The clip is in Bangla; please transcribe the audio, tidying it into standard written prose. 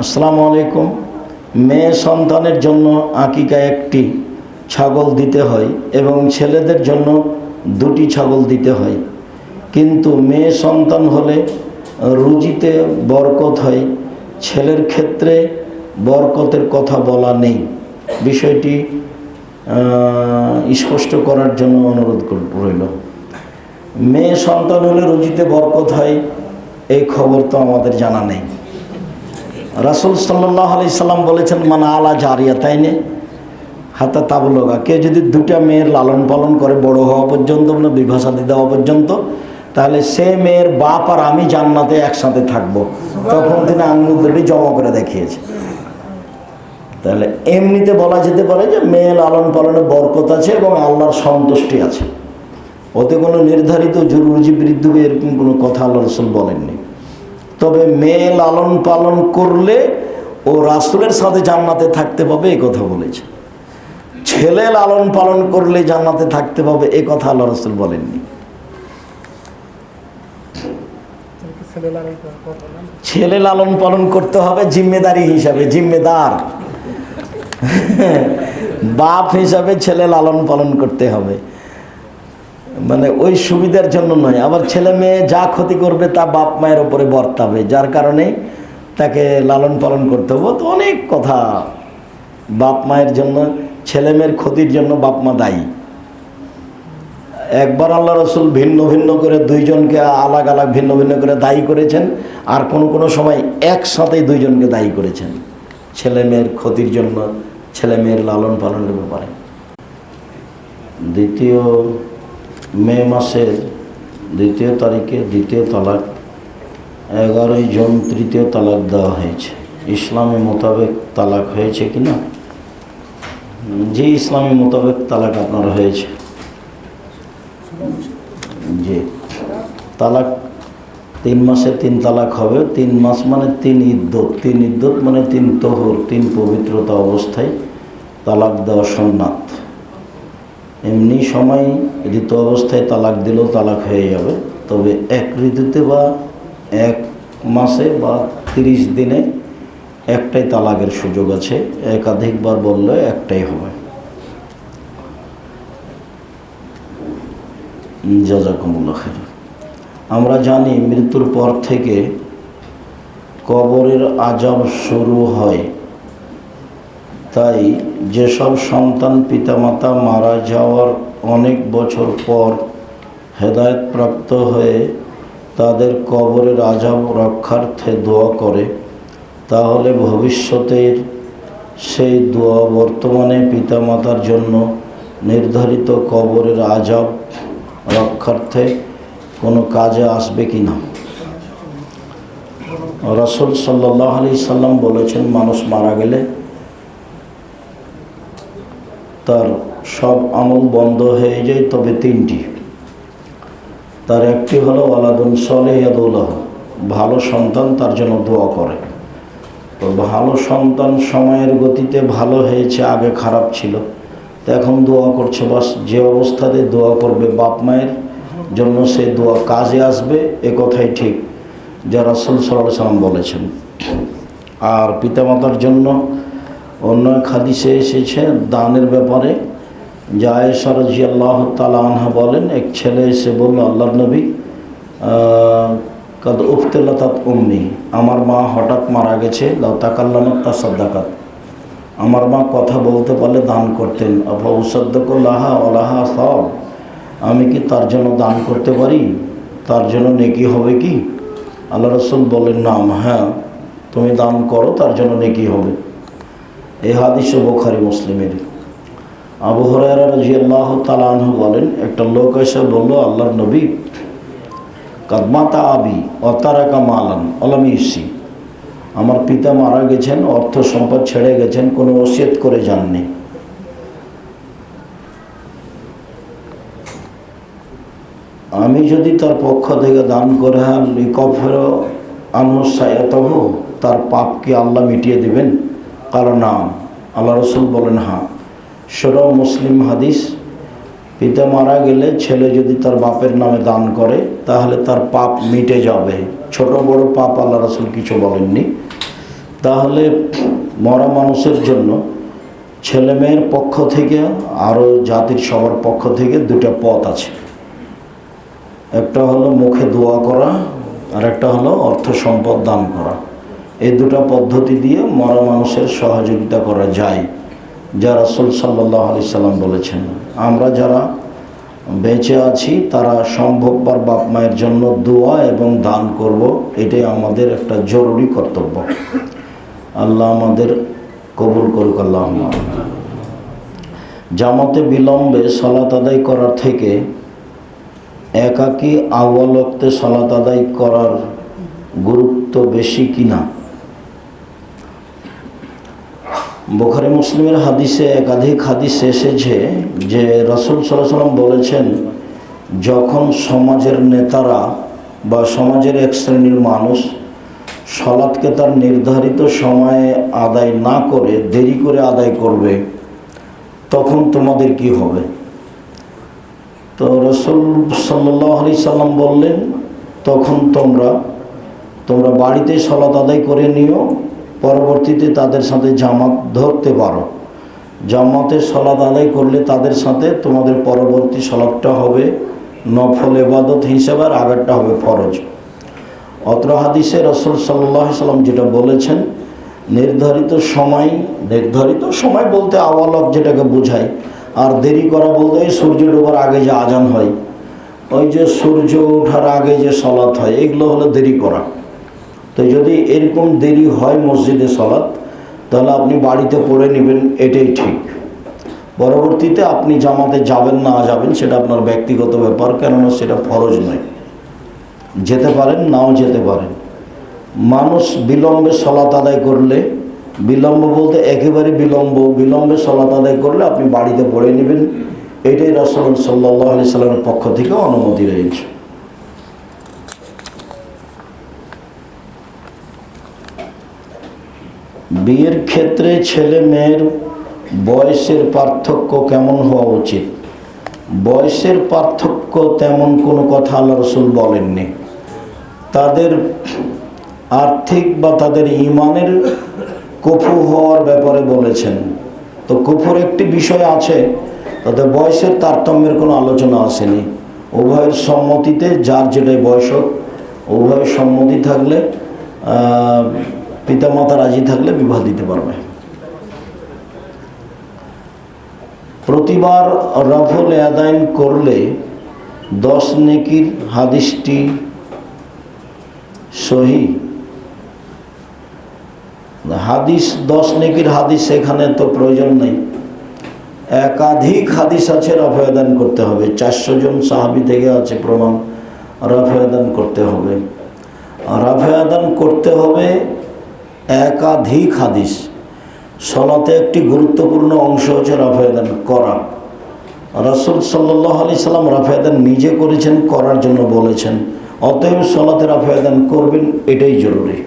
আসসালামু আলাইকুম। মেয়ে সন্তানের জন্য আকিকায় একটি ছাগল দিতে হয় এবং ছেলেদের জন্য দুটি ছাগল দিতে হয়, কিন্তু মেয়ে সন্তান হলে রুজিতে বরকত হয়, ছেলের ক্ষেত্রে বরকতের কথা বলা নেই। বিষয়টি স্পষ্ট করার জন্য অনুরোধ রইল। মেয়ে সন্তান হলে রুজিতে বরকত হয় এই খবর তো আমাদের জানা নেই। রাসূল সাল্লাল্লাহু আলাইহি সাল্লাম বলেছেন, মানে আলা জারিয়া তাইনে হাতা তাবলগা, কে যদি দুটা মেয়ের লালন পালন করে বড় হওয়া পর্যন্ত, মানে বিবাহ শাদী দেওয়া পর্যন্ত, তাহলে সে মেয়ের বাপ আর আমি জান্নাতে একসাথে থাকবো। তখন তিনি আঙ্গুল দুটি জমা করে দেখিয়েছে। তাহলে এমনিতে বলা যেতে পারে যে মেয়ে লালন পালনে বরকত আছে এবং আল্লাহর সন্তুষ্টি আছে, ওতে কোনো নির্ধারিত রুজি বৃদ্ধি এরকম কোনো কথা আল্লাহ রাসূল বলেননি। তবে মেয়ে লালন পালন করলে ও রাসূলের সাথে জান্নাতে থাকতে পাবে এই কথা বলেছে। ছেলে লালন পালন করলে জান্নাতে থাকতে পাবে এই কথা আল্লাহ রাসূল বলেননি। ছেলে লালন পালন করতে হবে জিম্মেদারি হিসাবে, জিম্মেদার বাপ হিসাবে ছেলে লালন পালন করতে হবে, মানে ওই সুবিধার জন্য নয়। আবার ছেলে মেয়ে যা ক্ষতি করবে তা বাপ মায়ের ওপরে বর্তাবে, যার কারণে তাকে লালন পালন করতে হবে। তো অনেক কথা, বাপ মায়ের জন্য ছেলে মেয়ের ক্ষতির জন্য বাপ মা দায়ী। একবার আল্লাহ রাসূল ভিন্ন ভিন্ন করে দুইজনকে আলাদা আলাদা ভিন্ন ভিন্ন করে দায়ী করেছেন, আর কোনো সময় একসাথেই দুইজনকে দায়ী করেছেন ছেলে মেয়ের ক্ষতির জন্য, ছেলে মেয়ের লালন পালনের ব্যাপারে। দ্বিতীয় মে মাসের 2 তারিখে দ্বিতীয় তালাক, 11 জন তৃতীয় তালাক দেওয়া হয়েছে। ইসলামী মোতাবেক তালাক হয়েছে কি না? যে ইসলামী মোতাবেক তালাক আপনার হয়েছে, যে তালাক 3 মাসে 3 তালাক হবে। 3 মাস মানে 3 ইদ্যত, 3 ইদ্যত মানে 3 তহর, 3 পবিত্রতা অবস্থায় তালাক দেওয়া সুন্নাত। এমনি সময় ঋতু অবস্থায় তালাক দিলেও তালাক হয়ে যাবে, তবে এক ঋতুতে বা 1 মাসে বা 30 দিনে একটাই তালাকের সুযোগ আছে, একাধিকবার বললে একটাই হবে। জাযাকুমুল্লাহ খাইর। আমরা জানি মৃত্যুর পর থেকে কবরের আযাব শুরু হয়, তাই যেসব সন্তান পিতামাতা মারা যাওয়ার অনেক বছর পর হেদায়েতপ্রাপ্ত হয়ে তাদের কবরের আযাব রক্ষার্থে দোয়া করে, তাহলে ভবিষ্যতের সেই দোয়া বর্তমানে পিতামাতার জন্য নির্ধারিত কবরের আযাব রক্ষার্থে কোনো কাজে আসবে কি না? রাসূল সাল্লাল্লাহু আলাইহি সাল্লাম বলেছেন, মানুষ মারা গেলে তার সব আমল বন্ধ হয়ে যায়, তবে 3টি। তার একটি হলো ওয়ালাদুন সালিহ ইয়াদউ লাহু, ভালো সন্তান তার জন্য দোয়া করে। তো ভালো সন্তান সময়ের গতিতে ভালো হয়েছে, আগে খারাপ ছিল, তো এখন দোয়া করছে। বাস যে অবস্থাতে দোয়া করবে বাপ মায়ের জন্য, সে দোয়া কাজে আসবে, এ কথাই ঠিক যা রাসূল সাল্লাল্লাহু আলাইহি সাল্লাম বলেছেন। আর পিতামাতার জন্য অন্য এক হাদিসে এসেছে দানের ব্যাপারে, যে আয়েশা রাদিয়াল্লাহু তাআলা আনহা বলেন, এক ছেলে এসে বলল, আল্লাহর নবী, কাদ উফতিলাতাত উম্মি, আমার মা হঠাৎ মারা গেছে, লাউ তাকাল্লামাত তাসাদ্দাকাত, আমার মা কথা বলতে পারলে দান করতেন। আফা উসাদ্দাকু লাহা ওয়া লাহা সাওয়াব, আমি কি তার জন্য দান করতে পারি? তার জন্য নেকি হবে কি? আল্লাহ রাসূল বলেন, নাম, হ্যাঁ তুমি দান করো, তার জন্য নেকি হবে। এই হাদিস বুখারী মুসলিমের। আবু হুরায়রা রাদিয়াল্লাহু তাআলা আনহু বলেন, একটা লোক এসে বলল, আল্লাহর নবী, কাদ মাতা আবি ওয়া তারাকা মালান ওয়া লাম ইউসি, আমার পিতা মারা গেছেন, অর্থ সম্পদ ছেড়ে গেছেন, কোনো ওসিয়ত করে যাননি। আমি যদি তার পক্ষ থেকে দান করে লিকাফির আনহু সাইয়াতাহু, তার পাপ কি আল্লাহ মিটিয়ে দিবেন? কারণ না, আল্লাহ রাসূল বলেন, হ্যাঁ। সেটাও মুসলিম হাদিস। পিতা মারা গেলে ছেলে যদি তার বাপের নামে দান করে তাহলে তার পাপ মিটে যাবে। ছোট বড় পাপ আল্লাহ রাসূল কিছু বলেননি। তাহলে মরা মানুষের জন্য ছেলে মেয়ের পক্ষ থেকে আরও জাতির সবার পক্ষ থেকে দুটো পথ আছে। একটা হলো মুখে দোয়া করা, আর একটা হলো অর্থ সম্পদ দান করা। এই দুটো পদ্ধতি দিয়ে মরা মানুষের সহযোগিতা করা যায়, যা রাসূল সাল্লাল্লাহু আলাইহি সাল্লাম বলেছেন। আমরা যারা বেঁচে আছি তারা সম্ভবপর বাপ মায়ের জন্য দোয়া এবং দান করব, এটাই আমাদের একটা জরুরি কর্তব্য। আল্লাহ আমাদের কবুল করুক, আল্লাহুম্মা। জামাতে বিলম্বে সালাত আদায় করার থেকে একাকী আউয়াল ওয়াক্তে সালাত আদায় করার গুরুত্ব বেশি কিনা? বুখারী মুসলিমের হাদিসে একাধিক হাদিস এসেছে যে রাসূল সাল্লাল্লাহু আলাইহি ওয়াসাল্লাম বলেছেন, যখন সমাজের নেতারা বা সমাজের এক শ্রেণীর মানুষ সালাতকে তার নির্ধারিত সময়ে আদায় না করে দেরি করে আদায় করবে, তখন তোমাদের কি হবে? তো রাসূল সাল্লাল্লাহু আলাইহি সাল্লাম বললেন, তখন তোমরা বাড়িতে সালাত আদায় করে নিও, পরবর্তীতে তাদের সাথে জামাত ধরতে পারো। জামাতে সালাত আদায় করলে তাদের সাথে তোমাদের পরবর্তী সালাতটা হবে নফল ইবাদত হিসেবে, আর আগেরটা হবে ফরজ। অত্র হাদিসে রাসূল সাল্লাল্লাহু আলাইহি সাল্লাম যেটা বলেছেন, নির্ধারিত সময় বলতে আউয়াল ওয়াক্ত যেটাকে বোঝায়, আর দেরি করা বলতে সূর্য ডোবার আগে যে আজান হয়, ওই যে সূর্য ওঠার আগে যে সালাত হয়, এগুলো হলো দেরি করা। তো যদি এরকম দেরি হয় মসজিদে সালাত, তাহলে আপনি বাড়িতে পড়ে নেবেন, এটাই ঠিক। পরবর্তীতে আপনি জামাতে যাবেন না যাবেন সেটা আপনার ব্যক্তিগত ব্যাপার, কেননা সেটা ফরজ নয়। যেতে পারেন, নাও যেতে পারেন। মানুষ বিলম্বে সালাত আদায় করলে, বিলম্ব বলতে একেবারে বিলম্বে সালাত আদায় করলে আপনি বাড়িতে পড়ে নেবেন, এটাই রাসূল সাল্লাল্লাহু আলাইহি সাল্লামের পক্ষ থেকে অনুমতি রয়েছে। বিয়ের ক্ষেত্রে ছেলে মেয়ের বয়সের পার্থক্য কেমন হওয়া উচিত? বয়সের পার্থক্য তেমন কোনো কথা আল্লাহ রাসূল বলেননি। তাদের আর্থিক বা তাদের ঈমানের কুফু হওয়ার ব্যাপারে বলেছেন। তো কুফুর একটি বিষয় আছে, তাদের বয়সের তারতম্যের কোনো আলোচনা আসেনি। উভয়ের সম্মতিতে যার যেটাই বয়স হোক, উভয়ের সম্মতি থাকলে, পিতামাতা রাজি থাকলে বিবাহ দিতে পারবে। প্রতিবার রফল আদায় করলে 10 নেকির হাদিসটি সহি? হাদিস 10 নেকির হাদিস এখানে তো প্রয়োজন নেই। একাধিক হাদিস আছে রফল আদায় করতে হবে। 400 জন সাহাবী থেকে আছে প্রমাণ রফল আদায় করতে হবে। রফল আদায় করতে হবে একাধিক হাদিস। সালাতে একটি গুরুত্বপূর্ণ অংশ হচ্ছে রফল আদায় করা। রাসূল সাল্লাল্লাহু আলাইহি সাল্লাম রফল আদায় নিজে করেছেন, করার জন্য বলেছেন। অতএব সালাতে রফল আদায় করবেন, এটাই জরুরি।